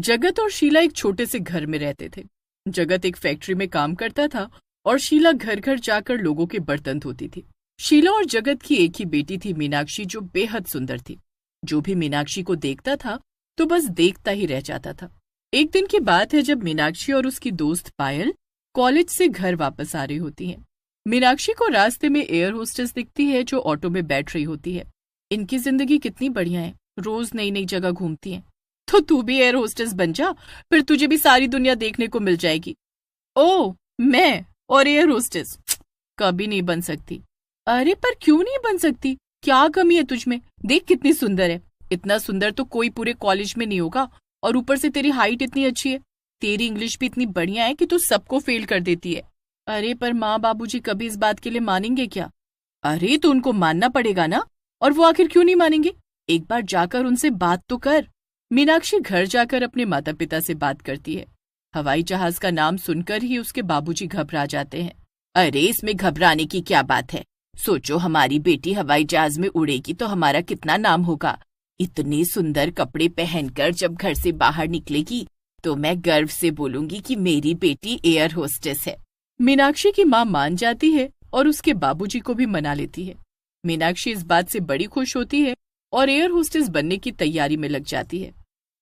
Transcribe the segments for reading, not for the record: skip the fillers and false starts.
जगत और शीला एक छोटे से घर में रहते थे। जगत एक फैक्ट्री में काम करता था और शीला घर घर जाकर लोगों के बर्तन धोती थी। शीला और जगत की एक ही बेटी थी मीनाक्षी, जो बेहद सुंदर थी। जो भी मीनाक्षी को देखता था तो बस देखता ही रह जाता था। एक दिन की बात है जब मीनाक्षी और उसकी दोस्त पायल कॉलेज से घर वापस आ रही होती हैं। मीनाक्षी को रास्ते में एयर होस्टेस दिखती है जो ऑटो में बैठ रही होती है। इनकी जिंदगी कितनी बढ़िया है, रोज नई नई जगह घूमती हैं। तो तू भी एयर होस्टेस बन जा, फिर तुझे भी सारी दुनिया देखने को मिल जाएगी। ओह, मैं और एयर होस्टेस कभी नहीं बन सकती। अरे पर क्यों नहीं बन सकती? क्या कमी है तुझमें? देख कितनी सुंदर है। इतना सुंदर तो कोई पूरे कॉलेज में नहीं होगा, और ऊपर से तेरी हाइट इतनी अच्छी है। तेरी इंग्लिश भी इतनी बढ़िया है कि तू सबको फेल कर देती है। अरे पर माँ बाबूजी कभी इस बात के लिए मानेंगे क्या? अरे तो उनको मानना पड़ेगा ना, और वो आखिर क्यों नहीं मानेंगे? एक बार जाकर उनसे बात तो कर। मीनाक्षी घर जाकर अपने माता पिता से बात करती है। हवाई जहाज का नाम सुनकर ही उसके बाबूजी घबरा जाते हैं। अरे इसमें घबराने की क्या बात है? सोचो, हमारी बेटी हवाई जहाज में उड़ेगी तो हमारा कितना नाम होगा। इतने सुंदर कपड़े पहनकर जब घर से बाहर निकलेगी तो मैं गर्व से बोलूंगी कि मेरी बेटी एयर होस्टेस है। मीनाक्षी की माँ मान जाती है और उसके बाबूजी को भी मना लेती है। मीनाक्षी इस बात से बड़ी खुश होती है और एयर होस्टेस बनने की तैयारी में लग जाती है।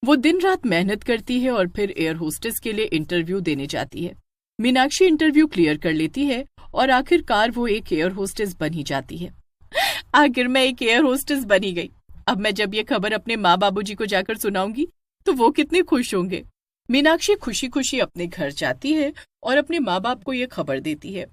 वो दिन रात मेहनत करती है और फिर एयर होस्टेस के लिए इंटरव्यू देने जाती है। मीनाक्षी इंटरव्यू क्लियर कर लेती है और आखिरकार वो एक एयर होस्टेस बन ही जाती है। आखिर मैं एक एयर होस्टेस बनी गई। अब मैं जब ये खबर अपने माँ बाबूजी को जाकर सुनाऊंगी तो वो कितने खुश होंगे। मीनाक्षी खुशी खुशी अपने घर जाती है और अपने माँ बाप को ये खबर देती है।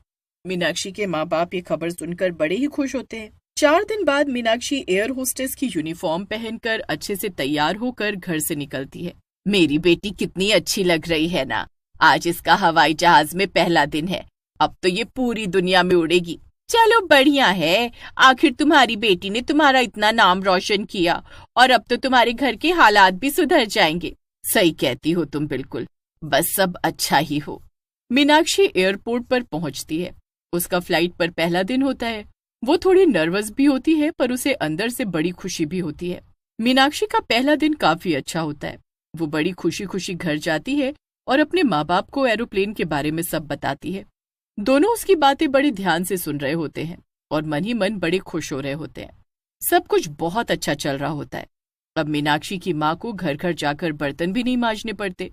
मीनाक्षी के माँ बाप ये खबर सुनकर बड़े ही खुश होते हैं। 4 दिन बाद मीनाक्षी एयर होस्टेस की यूनिफॉर्म पहनकर अच्छे से तैयार होकर घर से निकलती है। मेरी बेटी कितनी अच्छी लग रही है ना। आज इसका हवाई जहाज में पहला दिन है। अब तो ये पूरी दुनिया में उड़ेगी। चलो बढ़िया है, आखिर तुम्हारी बेटी ने तुम्हारा इतना नाम रोशन किया और अब तो तुम्हारे घर के हालात भी सुधर जाएंगे। सही कहती हो तुम, बिल्कुल, बस सब अच्छा ही हो। मीनाक्षी एयरपोर्ट पर पहुंचती है। उसका फ्लाइट पर पहला दिन होता है। वो थोड़ी नर्वस भी होती है पर उसे अंदर से बड़ी खुशी भी होती है। मीनाक्षी का पहला दिन काफी अच्छा होता है। वो बड़ी खुशी खुशी घर जाती है और अपने माँ बाप को एरोप्लेन के बारे में सब बताती है। दोनों उसकी बातें बड़े ध्यान से सुन रहे होते हैं और मन ही मन बड़े खुश हो रहे होते हैं। सब कुछ बहुत अच्छा चल रहा होता है। अब मीनाक्षी की माँ को घर घर जाकर बर्तन भी नहीं मांजने पड़ते।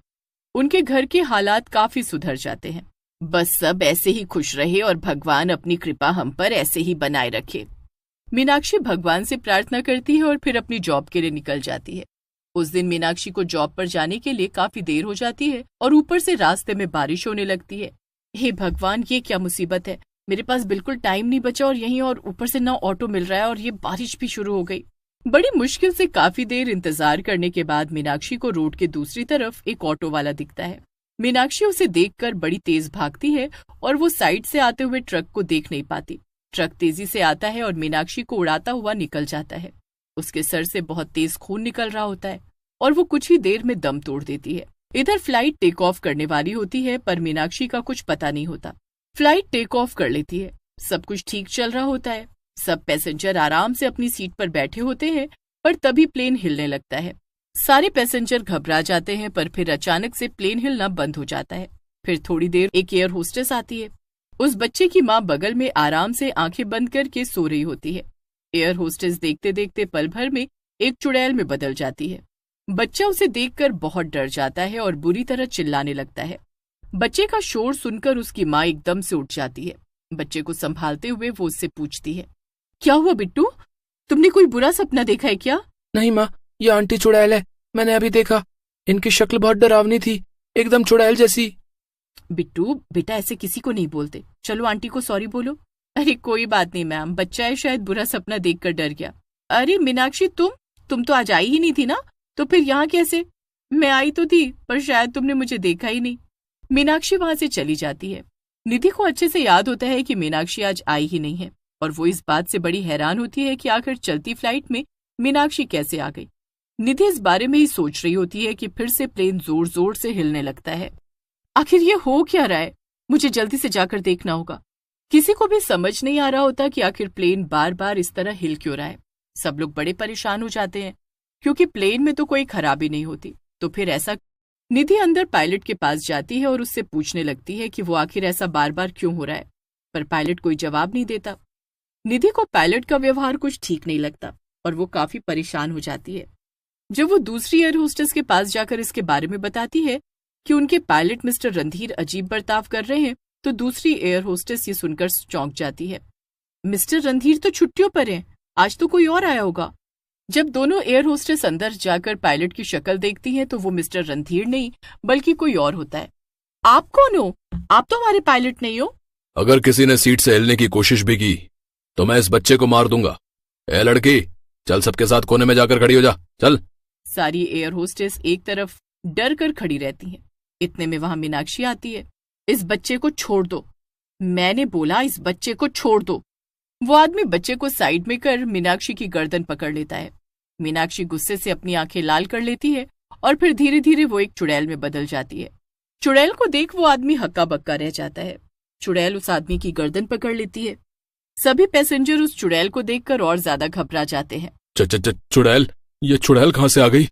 उनके घर के हालात काफी सुधर जाते हैं। बस सब ऐसे ही खुश रहे और भगवान अपनी कृपा हम पर ऐसे ही बनाए रखे। मीनाक्षी भगवान से प्रार्थना करती है और फिर अपनी जॉब के लिए निकल जाती है। उस दिन मीनाक्षी को जॉब पर जाने के लिए काफी देर हो जाती है और ऊपर से रास्ते में बारिश होने लगती है। हे भगवान, ये क्या मुसीबत है। मेरे पास बिल्कुल टाइम नहीं बचा और यहीं और ऊपर से ना ऑटो मिल रहा है और ये बारिश भी शुरू हो गई। बड़ी मुश्किल से काफी देर इंतजार करने के बाद मीनाक्षी को रोड के दूसरी तरफ एक ऑटो वाला दिखता है। मीनाक्षी उसे देखकर बड़ी तेज भागती है और वो साइड से आते हुए ट्रक को देख नहीं पाती। ट्रक तेजी से आता है और मीनाक्षी को उड़ाता हुआ निकल जाता है। उसके सर से बहुत तेज खून निकल रहा होता है और वो कुछ ही देर में दम तोड़ देती है। इधर फ्लाइट टेक ऑफ करने वाली होती है पर मीनाक्षी का कुछ पता नहीं होता। फ्लाइट टेक ऑफ कर लेती है। सब कुछ ठीक चल रहा होता है। सब पैसेंजर आराम से अपनी सीट पर बैठे होते हैं पर तभी प्लेन हिलने लगता है। सारे पैसेंजर घबरा जाते हैं पर फिर अचानक से प्लेन हिलना बंद हो जाता है। फिर थोड़ी देर एक एयर होस्टेस आती है। उस बच्चे की माँ बगल में आराम से आंखें बंद करके सो रही होती है। एयर होस्टेस देखते देखते पल भर में एक चुड़ैल में बदल जाती है। बच्चा उसे देखकर बहुत डर जाता है और बुरी तरह चिल्लाने लगता है। बच्चे का शोर सुनकर उसकी माँ एकदम से उठ जाती है। बच्चे को संभालते हुए वो उससे पूछती है, क्या हुआ बिट्टू? तुमने कोई बुरा सपना देखा है क्या? नहीं माँ, ये आंटी चुड़ैल है। मैंने अभी देखा। इनकी शक्ल बहुत डरावनी थी, एकदम चुड़ैल जैसी। बिट्टू बेटा, ऐसे किसी को नहीं बोलते। चलो आंटी को सॉरी बोलो। अरे कोई बात नहीं मैम, बच्चा है, शायद बुरा सपना देखकर डर गया। अरे मीनाक्षी, तुम तो आज आई ही नहीं थी ना, तो फिर यहाँ कैसे? मैं आई तो थी पर शायद तुमने मुझे देखा ही नहीं। मीनाक्षी वहां से चली जाती है। निधि को अच्छे से याद होता है कि मीनाक्षी आज आई ही नहीं है और वो इस बात से बड़ी हैरान होती है कि आखिर चलती फ्लाइट में मीनाक्षी कैसे आ गई। निधि इस बारे में ही सोच रही होती है कि फिर से प्लेन जोर जोर से हिलने लगता है। आखिर ये हो क्या रहा है? मुझे जल्दी से जाकर देखना होगा। किसी को भी समझ नहीं आ रहा होता कि आखिर प्लेन बार बार इस तरह हिल क्यों रहा है। सब लोग बड़े परेशान हो जाते हैं क्योंकि प्लेन में तो कोई खराबी नहीं होती, तो फिर ऐसा निधि अंदर पायलट के पास जाती है और उससे पूछने लगती है कि वो आखिर ऐसा बार बार क्यों हो रहा है, पर पायलट कोई जवाब नहीं देता। निधि को पायलट का व्यवहार कुछ ठीक नहीं लगता और वो काफी परेशान हो जाती है। जब वो दूसरी एयर होस्टेस के पास जाकर इसके बारे में बताती है कि उनके पायलट मिस्टर रणधीर अजीब बर्ताव कर रहे हैं, तो दूसरी एयर होस्टेस ये सुनकर चौंक जाती है। मिस्टर रणधीर तो छुट्टियों पर हैं, आज तो कोई और आया होगा। जब दोनों एयर होस्टेस अंदर जाकर पायलट की शक्ल देखती हैं तो वो मिस्टर रणधीर नहीं बल्कि कोई और होता है। आप कौन हो? आप तो हमारे पायलट नहीं हो। अगर किसी ने सीट से हिलने की कोशिश भी की तो मैं इस बच्चे को मार दूंगा। ए लड़की, चल सबके साथ कोने में जाकर खड़ी हो जा, चल। सारी एयर होस्टेस एक तरफ डर कर खड़ी रहती हैं। इतने में वहां मीनाक्षी आती है। इस बच्चे को छोड़ दो, मैंने बोला इस बच्चे को छोड़ दो। वो आदमी बच्चे को साइड में कर मीनाक्षी की गर्दन पकड़ लेता है। मीनाक्षी गुस्से से अपनी आंखें लाल कर लेती है और फिर धीरे धीरे वो एक चुड़ैल में बदल जाती है। चुड़ैल को देख वो आदमी हक्का बक्का रह जाता है। चुड़ैल उस आदमी की गर्दन पकड़ लेती है। सभी पैसेंजर उस चुड़ैल को देखकर और ज्यादा घबरा जाते हैं। चुड़ैल, ये चुड़ैल कहाँ से आ गई?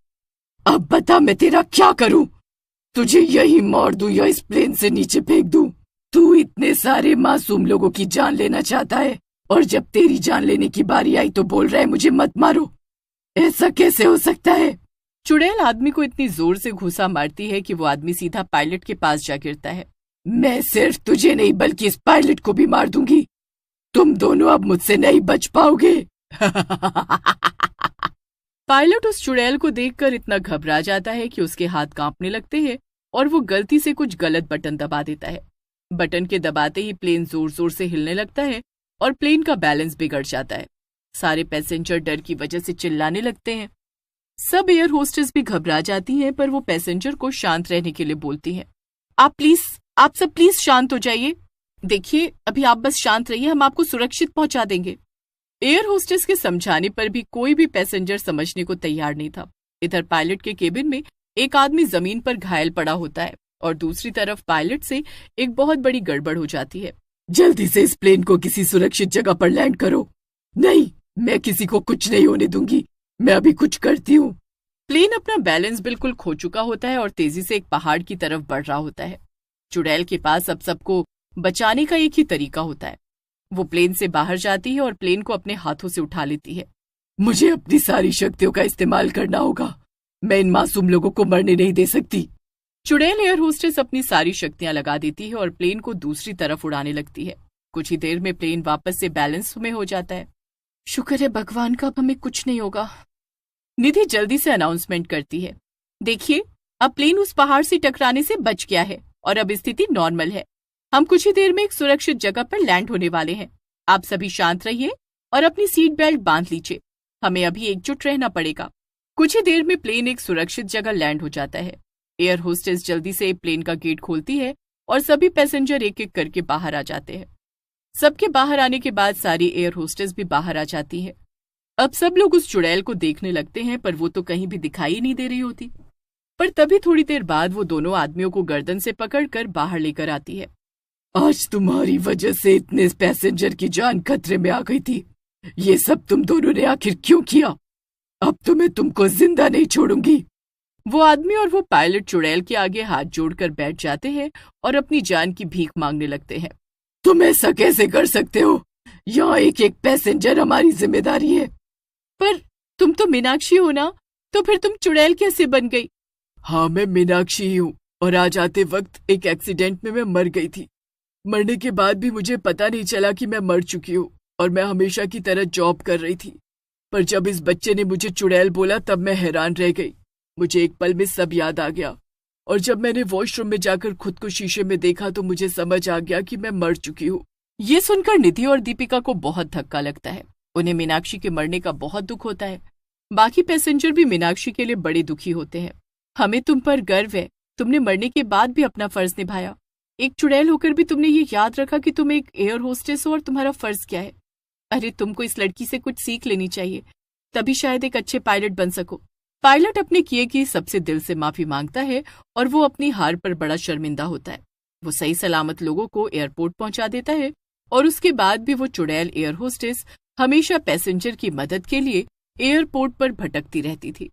अब बता मैं तेरा क्या करूं? तुझे यही मार दूं या इस प्लेन से नीचे फेंक दूं? तू इतने सारे मासूम लोगों की जान लेना चाहता है और जब तेरी जान लेने की बारी आई तो बोल रहा है मुझे मत मारो। ऐसा कैसे हो सकता है? चुड़ैल आदमी को इतनी जोर से घूंसा मारती है कि वो आदमी सीधा पायलट के पास जा गिरता है। मैं सिर्फ तुझे नहीं बल्कि इस पायलट को भी मार दूंगी। तुम दोनों अब मुझसे नहीं बच पाओगे। पायलट उस चुड़ैल को देखकर इतना घबरा जाता है कि उसके हाथ कांपने लगते हैं और वो गलती से कुछ गलत बटन दबा देता है। बटन के दबाते ही प्लेन जोर जोर से हिलने लगता है और प्लेन का बैलेंस बिगड़ जाता है। सारे पैसेंजर डर की वजह से चिल्लाने लगते हैं। सब एयर होस्टेस भी घबरा जाती हैं, पर वो पैसेंजर को शांत रहने के लिए बोलती हैं। आप सब प्लीज शांत हो जाइए। देखिए, अभी आप बस शांत रहिए, हम आपको सुरक्षित पहुंचा देंगे। एयर होस्टेस के समझाने पर भी कोई भी पैसेंजर समझने को तैयार नहीं था। इधर पायलट के केबिन में एक आदमी जमीन पर घायल पड़ा होता है और दूसरी तरफ पायलट से एक बहुत बड़ी गड़बड़ हो जाती है। जल्दी से इस प्लेन को किसी सुरक्षित जगह पर लैंड करो। नहीं, मैं किसी को कुछ नहीं होने दूंगी, मैं अभी कुछ करती हूँ। प्लेन अपना बैलेंस बिल्कुल खो चुका होता है और तेजी से एक पहाड़ की तरफ बढ़ रहा होता है। चुड़ैल के पास अब सबको बचाने का एक ही तरीका होता है। वो प्लेन से बाहर जाती है और प्लेन को अपने हाथों से उठा लेती है। मुझे अपनी सारी शक्तियों का इस्तेमाल करना होगा, मैं इन मासूम लोगों को मरने नहीं दे सकती। चुड़ैल एयर होस्टेस अपनी सारी शक्तियां लगा देती है और प्लेन को दूसरी तरफ उड़ाने लगती है। कुछ ही देर में प्लेन वापस से बैलेंस में हो जाता है। शुक्र है भगवान का, अब हमें कुछ नहीं होगा। निधि जल्दी से अनाउंसमेंट करती है। देखिए, अब प्लेन उस पहाड़ से टकराने से बच गया है और अब स्थिति नॉर्मल है। हम कुछ ही देर में एक सुरक्षित जगह पर लैंड होने वाले हैं। आप सभी शांत रहिए और अपनी सीट बेल्ट बांध लीजिए। हमें अभी एकजुट रहना पड़ेगा। कुछ ही देर में प्लेन एक सुरक्षित जगह लैंड हो जाता है। एयर होस्टेस जल्दी से प्लेन का गेट खोलती है और सभी पैसेंजर एक एक करके बाहर आ जाते हैं। सबके बाहर आने के बाद सारी एयर होस्टेस भी बाहर आ जाती है। अब सब लोग उस चुड़ैल को देखने लगते हैं, पर वो तो कहीं भी दिखाई नहीं दे रही होती। पर तभी थोड़ी देर बाद वो दोनों आदमियों को गर्दन से पकड़कर बाहर लेकर आती है। आज तुम्हारी वजह से इतने पैसेंजर की जान खतरे में आ गई थी। ये सब तुम दोनों ने आखिर क्यों किया? अब तो मैं तुमको जिंदा नहीं छोड़ूंगी। वो आदमी और वो पायलट चुड़ैल के आगे हाथ जोड़कर बैठ जाते हैं और अपनी जान की भीख मांगने लगते हैं। तुम ऐसा कैसे कर सकते हो? यहाँ एक एक पैसेंजर हमारी जिम्मेदारी है। पर तुम तो मीनाक्षी हो ना, तो फिर तुम चुड़ैल कैसे बन गई? हाँ, मैं मीनाक्षी ही हूँ और आज आते वक्त एक एक्सीडेंट में मैं मर गई थी। मरने के बाद भी मुझे पता नहीं चला कि मैं मर चुकी हूँ और मैं हमेशा की तरह जॉब कर रही थी। पर जब इस बच्चे ने मुझे चुड़ैल बोला तब मैं हैरान रह गई। मुझे एक पल में सब याद आ गया और जब मैंने वॉशरूम में जाकर खुद को शीशे में देखा तो मुझे समझ आ गया कि मैं मर चुकी हूँ। ये सुनकर निधि और दीपिका को बहुत धक्का लगता है। उन्हें मीनाक्षी के मरने का बहुत दुख होता है। बाकी पैसेंजर भी मीनाक्षी के लिए बड़े दुखी होते हैं। हमें तुम पर गर्व है, तुमने मरने के बाद भी अपना फर्ज निभाया। एक चुड़ैल होकर भी तुमने ये याद रखा कि तुम एक एयर होस्टेस हो और तुम्हारा फर्ज क्या है। अरे, तुमको इस लड़की से कुछ सीख लेनी चाहिए, तभी शायद एक अच्छे पायलट बन सको। पायलट अपने किए की सबसे दिल से माफी मांगता है और वो अपनी हार पर बड़ा शर्मिंदा होता है। वो सही सलामत लोगों को एयरपोर्ट पहुंचा देता है और उसके बाद भी वो चुड़ैल एयर होस्टेस हमेशा पैसेंजर की मदद के लिए एयरपोर्ट पर भटकती रहती थी।